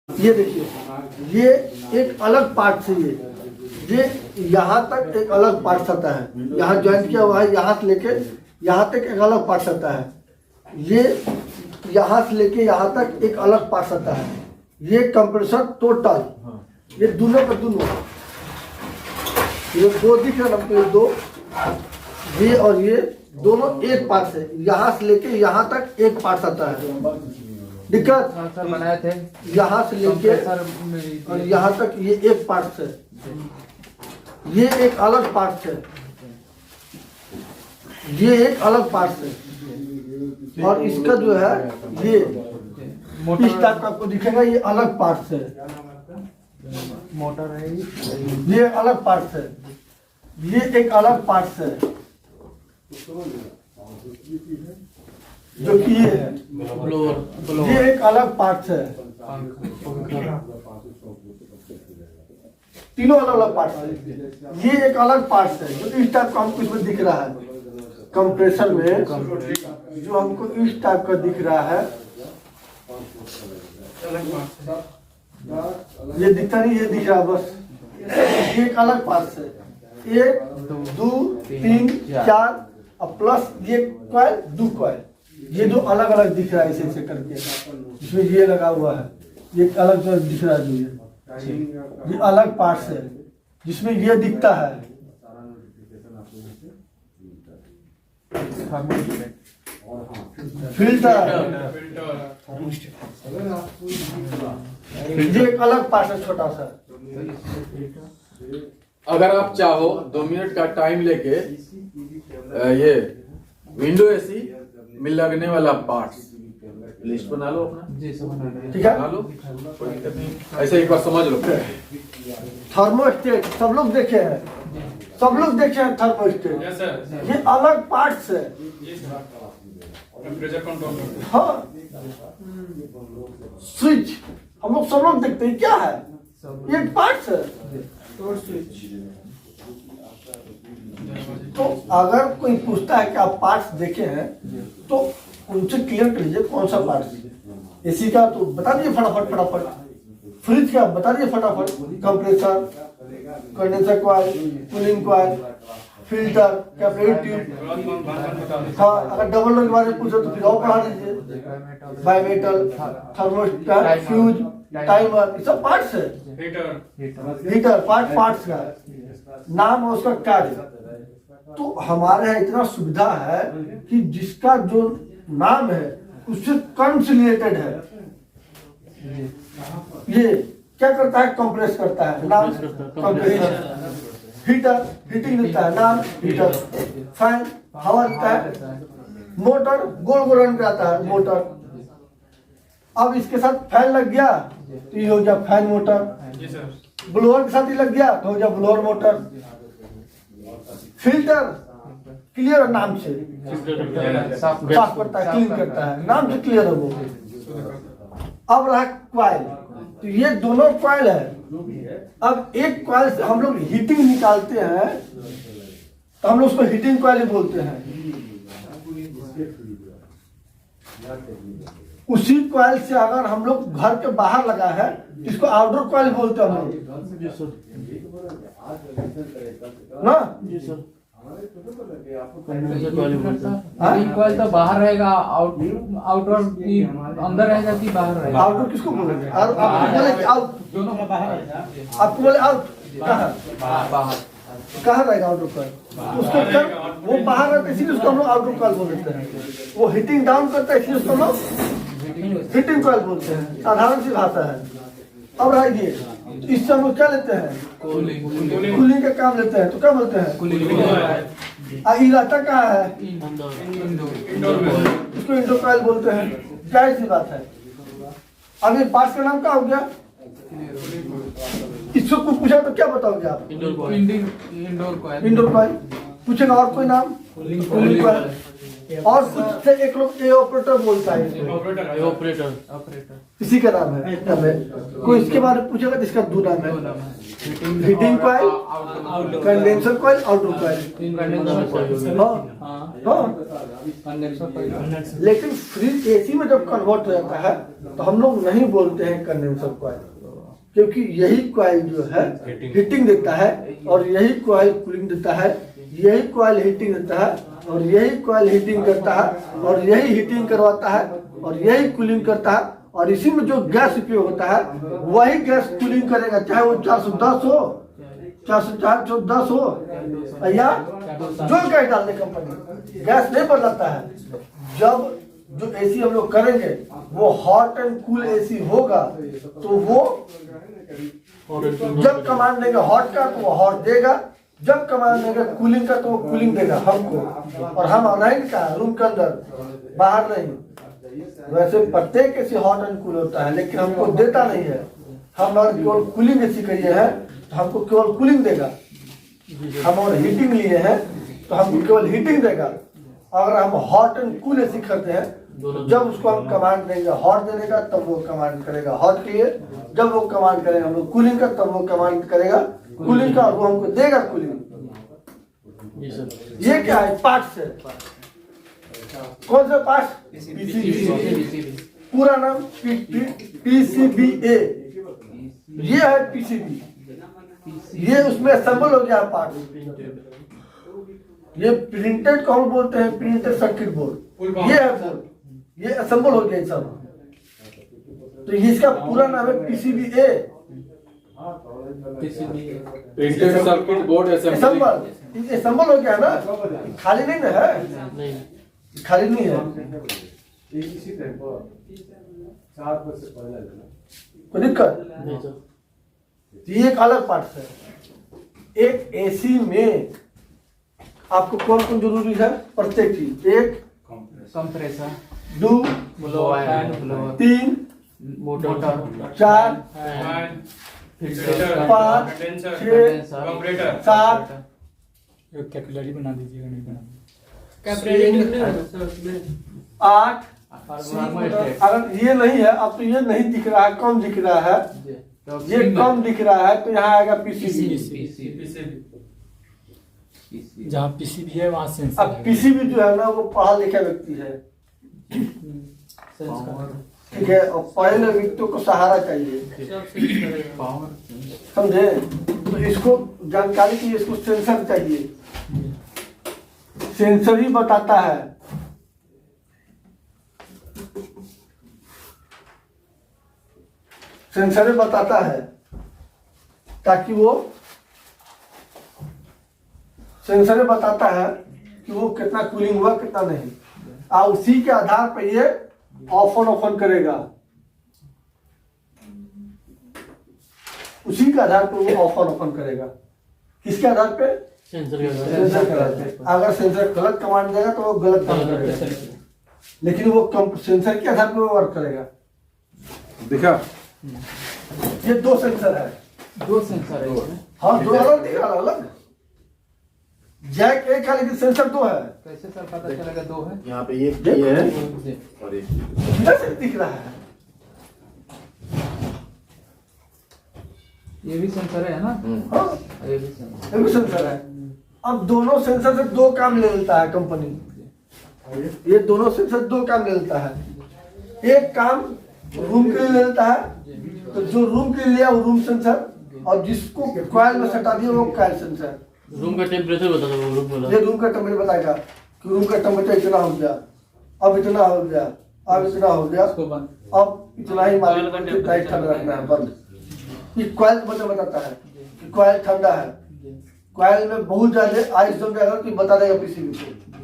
ये देखिए, ये एक अलग पार्ट से ये यहाँ तक एक अलग पार्ट आता है, यहाँ ज्वाइंट किया हुआ है, यहाँ से लेके यहाँ तक एक अलग पार्ट आता है, ये यहाँ से लेके यहाँ तक एक अलग पार्ट आता है। ये कंप्रेसर टोटल, ये दोनों का दोनों, ये दो दिख रहा है, ये दो, ये और ये दोनों एक पार्ट से, यहाँ से लेके यहाँ तक एक पार्ट आता है। दिक्कत सर बनाए थे यहाँ से लेके और यहाँ तक ये एक पार्ट से, ये एक अलग पार्ट से, ये एक अलग पार्ट से, और इसका जो है ये इस टाइप का आपको दिखेगा, ये अलग पार्ट से, मोटर है ये अलग पार्ट से, ये एक अलग पार्ट से, जो कि ये है, ये एक अलग पार्ट है, तीनों अलग अलग पार्ट है। ये एक अलग पार्ट है जो इस टाइप का हमको इसमें दिख रहा है, कंप्रेसर में जो हमको इस टाइप का दिख रहा है, ये दिखता नहीं, ये दिख रहा है बस, ये एक अलग पार्ट है। 1 2 3 4 और प्लस ये कॉइल, 2 कॉइल, ये जो अलग अलग दिख रहा है ऐसे ऐसे करके, जिसमें ये लगा हुआ है, ये अलग जो दिख रहा है, जो ये अलग पार्ट्स है जिसमें ये दिखता है। फिल्टर, ये एक अलग पार्ट है छोटा सा। अगर आप चाहो 2 मिनट का टाइम लेके ये विंडो एसी में लगने वाला पार्ट्स लिस्ट बना लो अपना, जी सर ठीक है, बना लो, कोई दिक्कत नहीं। ऐसे एक बार समझ लो। थर्मोस्टेट सब लोग देखे हैं, सब लोग देखे हैं थर्मोस्टेट, ये अलग पार्ट्स है। हाँ, स्विच हम लोग सब लोग देखते हैं, क्या है, ये पार्ट्स है। तो अगर कोई पूछता है कि आप पार्ट्स देखे हैं तो उनसे क्लियर कर लीजिए कौन सा पार्ट। एसी का तो बता दीजिए फटाफट फटाफट, फ्रिज का बता दीजिए फटाफट, compressor, condenser coil, cooling coil, filter, capacitor. हाँ, अगर डबल लोड के बारे में पूछे तो फिर और पढ़ा दीजिए, बायोमेटल, थर्मोस्टेट, फ्यूज, टाइमर, ये सब पार्ट्स है। हीटर पार्ट्स का नाम और उसका कार्य। तो हमारे यहाँ इतना सुविधा है कि जिसका जो नाम है उससे कर्म से रिलेटेड है। ये क्या करता है, कंप्रेस करता है, नाम कंप्रेसर। हीटर हीटिंग देता है, नाम हीटर। फैन हवा देता है। मोटर गोल गोल रन कराता है, मोटर। अब इसके साथ फैन लग गया तो ये हो गया फैन मोटर। ब्लोअर के साथ ही लग गया तो हो गया ब्लोअर मोटर। फिल्टर क्लियर नाम से साफ करता है, क्लीन करता है, नाम से क्लियर है वो। अब रहा क्वाइल, तो ये दोनों क्वाइल है। अब एक क्वाइल से हम लोग हीटिंग निकालते हैं तो हम लोग उसको हीटिंग क्वाइल ही बोलते हैं। उसी क्वाइल से अगर हम लोग घर के बाहर लगा है इसको आउटडोर क्वाइल बोलते हैं हम लोग ना। जी सर, कॉइल तो बाहर रहेगा, आउटडोर की अंदर रहेगा कि बाहर रहेगा? आउटडोर किसको बोलेंगे? आपको बोले कि आउट, दोनों का बाहर, आपको बोले आउट, बाहर कहाँ रहेगा आउटडोर कॉइल? उसको कर वो बाहर रहता है इसलिए उसको हम लोग आउटडोर कॉइल बोल देते हैं। वो हीटिंग डाउन करता है इसलिए उसको हम लोग हीटिंग कॉइल बोलते हैं, साधारण सी भाषा है। अब रहिए, तो इससे हम लोग क्या लेते हैं, कूलिंग का काम लेते हैं, तो क्या बोलते हैं? इलाका कहाँ है, इसको इंडोर कॉइल बोलते हैं। जाहिर सी बात है। अब ये पार्ट्स का नाम क्या हो गया? इसको कुछ पूछा तो क्या बताओगे आप? Indoor coil. पूछेगा और कोई नाम? Cooling coil. और कुछ से एक लोग ए ऑपरेटर बोलता है, ऑपरेटर इसी का नाम है। कोई इसके बारे में पूछेगा तो इसका 2 नाम है। Heating coil, condenser coil, outer coil. लेकिन फ्रिज एसी में जब कन्वर्ट हो जाता है तो हम लोग नहीं बोलते हैं कंडेंसर कॉइल, क्योंकि यही कॉइल जो है हीटिंग देता है और यही कॉइल कूलिंग देता है, यही कॉइल हीटिंग देता है और यही कॉइल हीटिंग करता है और यही हीटिंग करवाता है और यही कूलिंग करता है, और इसी में जो गैस उपयोग होता है वही गैस कूलिंग करेगा, चाहे वो 410 हो, 410 हो या जो गैस डालने कंपनी, गैस नहीं बदलता है। जब जो एसी हम लोग करेंगे वो हॉट एंड कूल एसी होगा तो वो जब कमांड देगा हॉट का तो वो हॉट देगा, जब कमांड देगा कूलिंग का तो वो कूलिंग देगा हमको, और हम रहेंगे का रूम के अंदर, बाहर नहीं। वैसे प्रत्येक एसी हॉट एंड कूल होता है लेकिन हमको देता नहीं है। हम अगर केवल कूलिंग एसी करिए हैं तो हमको केवल कूलिंग देगा, हम और हीटिंग लिए हैं तो हमको केवल हीटिंग देगा। अगर हम हॉट एंड कूल एसी करते हैं तो जब उसको हम कमांड देंगे हॉट देने का तब वो कमांड करेगा हॉट के लिए, जब वो कमांड करेगा हम लोग कूलिंग का तब वो कमांड करेगा कूलिंग का, और वो हमको देगा कूलिंग। ये क्या है? पार्ट्स है। कौन सा पार्ट? पीसीबी। पूरा नाम पीसीबीए। ये है पीसीबी, ये उसमें असेंबल हो गया पार्ट। ये प्रिंटेड को हम बोलते हैं प्रिंटेड सर्किट बोर्ड, ये है बोर्ड, ये असेंबल हो गया सब। तो ये इसका पूरा नाम है पीसीबीए, प्रिंटेड सर्किट बोर्ड असेंबल। ये असेंबल हो गया ना, खाली नहीं ना है, खाली नहीं है। कोई दिक्कत? ये एक अलग पार्ट है। एक एसी में आपको कौन कौन जरूरी है? प्रत्येक चीज। एक compressor, 2 blower, 3 motor, 4 filter, 5 6 7 capillary बना दीजिएगा, नहीं बना 8। अगर ये नहीं है, अब तो ये नहीं दिख रहा है, कम दिख रहा है, ये कम दिख रहा है तो यहाँ आएगा पीसीबी। जहाँ पीसीबी है वहाँ सेंसर अब पीसीबी जो है ना वो पढ़ा लिखा व्यक्ति है, ठीक है, और पढ़े व्यक्तियों को सहारा चाहिए, समझे? तो इसको जानकारी की, इसको सेंसर चाहिए। सेंसर ही बताता है, सेंसर ही बताता है, ताकि वो सेंसर बताता है कि वो कितना कूलिंग हुआ कितना नहीं, और उसी के आधार पर ये ऑफ ऑन करेगा, उसी के आधार पर वो ऑफ ऑन करेगा। किसके आधार पे? सेंसर के आधार पे। अगर सेंसर गलत कमांड देगा तो वो गलत काम करेगा, लेकिन वो सेंसर के आधार पर वो वर्क करेगा। दिखा? ये 2 सेंसर है, 2 सेंसर है इसमें। हाँ 2 अलग दिखा, अलग जैक एक है लेकिन सेंसर 2 है। कैसे सर पता चलेगा 2 है? यहाँ पे ये है और एक इधर से दिख रहा है, ये भी सेंसर है ना? हाँ ये भी सेंसर। ये भी सेंसर है। अब दोनों सेंसर से 2 काम ले लेता है कंपनी, ये दोनों सेंसर 2 काम ले लेता है। एक काम रूम के लिए ले लेता है, तो जो रूम के लिए लिया वो रूम सेंसर, और जिसको कॉइल में सटा दिया वो कॉइल सेंसर। रूम का टेम्परेचर बता दो, रूम वाला। ये रूम का टेम्परेचर बताएगा कि रूम का टेम्परेचर इतना हो गया, अब इतना हो गया, अब इतना हो गया, अब इतना ही मालूम टाइट ठंडा रखना है, बंद। ये कॉइल बताता है कि कॉइल ठंडा है, कॉइल में बहुत ज्यादा आइस जम जाएगा कि बता देगा पीसीबी को।